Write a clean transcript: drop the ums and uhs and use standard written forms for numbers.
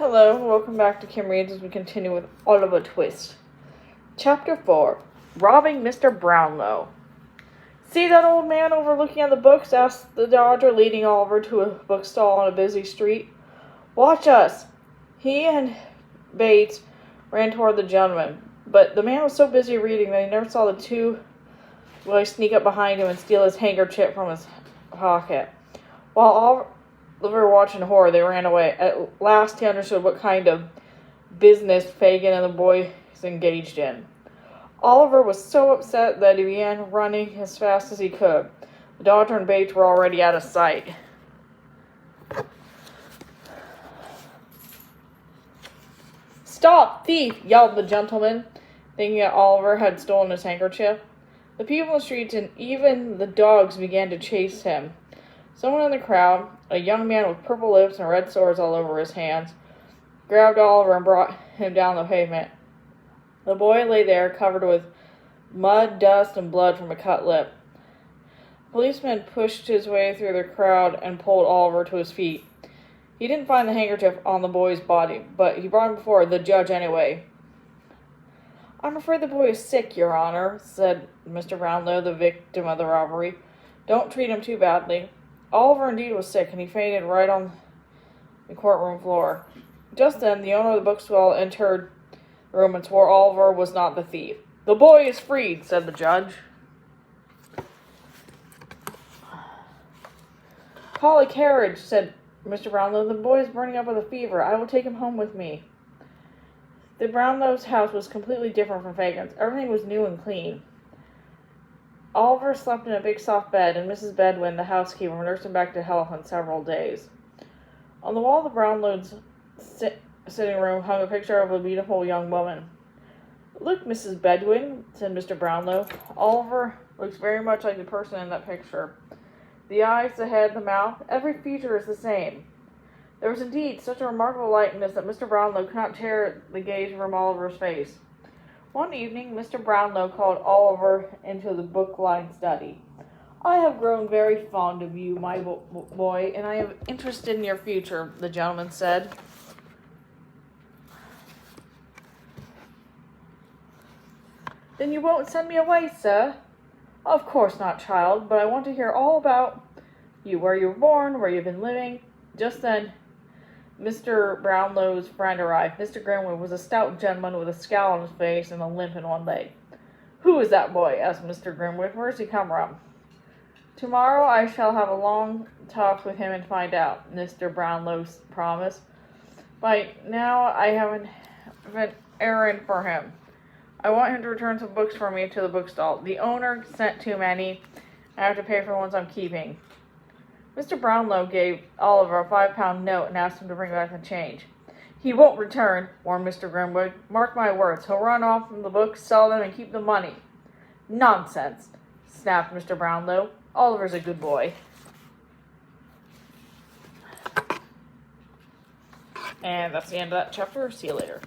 Hello, and welcome back to Kim Reads as we continue with Oliver Twist. Chapter 4, Robbing Mr. Brownlow. See that old man overlooking at the books? Asked the Dodger, leading Oliver to a bookstall on a busy street. Watch us. He and Bates ran toward the gentleman, but the man was so busy reading that he never saw the two boys sneak up behind him and steal his handkerchief from his pocket. While Oliver watched in horror, they ran away. At last he understood what kind of business Fagin and the boys engaged in. Oliver was so upset that he began running as fast as he could. The Dodger and Bates were already out of sight. "Stop, thief!" yelled the gentleman, thinking that Oliver had stolen his handkerchief. The people in the streets and even the dogs began to chase him. Someone in the crowd, a young man with purple lips and red sores all over his hands, grabbed Oliver and brought him down the pavement. The boy lay there, covered with mud, dust, and blood from a cut lip. The policeman pushed his way through the crowd and pulled Oliver to his feet. He didn't find the handkerchief on the boy's body, but he brought him before the judge anyway. "I'm afraid the boy is sick, Your Honor," said Mr. Brownlow, the victim of the robbery. "Don't treat him too badly." Oliver indeed was sick, and he fainted right on the courtroom floor. Just then, the owner of the bookstall entered the room and swore Oliver was not the thief. "The boy is freed," said the judge. "Call a carriage," said Mr. Brownlow. "The boy is burning up with a fever. I will take him home with me." The Brownlow's house was completely different from Fagin's. Everything was new and clean. Oliver slept in a big soft bed, and Mrs. Bedwin, the housekeeper, nursed him back to health in several days. On the wall of the Brownlow's sitting room hung a picture of a beautiful young woman. "Look, Mrs. Bedwin," said Mr. Brownlow. "Oliver looks very much like the person in that picture. The eyes, the head, the mouth, every feature is the same." There was indeed such a remarkable likeness that Mr. Brownlow could not tear the gaze from Oliver's face. One evening, Mr. Brownlow called Oliver into the book-lined study. "I have grown very fond of you, my boy, and I am interested in your future," the gentleman said. "Then you won't send me away, sir?" "Of course not, child, but I want to hear all about you, where you were born, where you've been living." Just then, Mr. Brownlow's friend arrived. Mr. Grimwood was a stout gentleman with a scowl on his face and a limp in one leg. "Who is that boy?" asked Mr. Grimwood. "Where does he come from?" "Tomorrow I shall have a long talk with him and find out," Mr. Brownlow promised. "By now I have an errand for him. I want him to return some books for me to the bookstall. The owner sent too many. I have to pay for the ones I'm keeping." Mr. Brownlow gave Oliver a £5 note and asked him to bring back the change. "He won't return," warned Mr. Grimwood. "Mark my words, he'll run off from the books, sell them, and keep the money." "Nonsense," snapped Mr. Brownlow. "Oliver's a good boy." And that's the end of that chapter. See you later.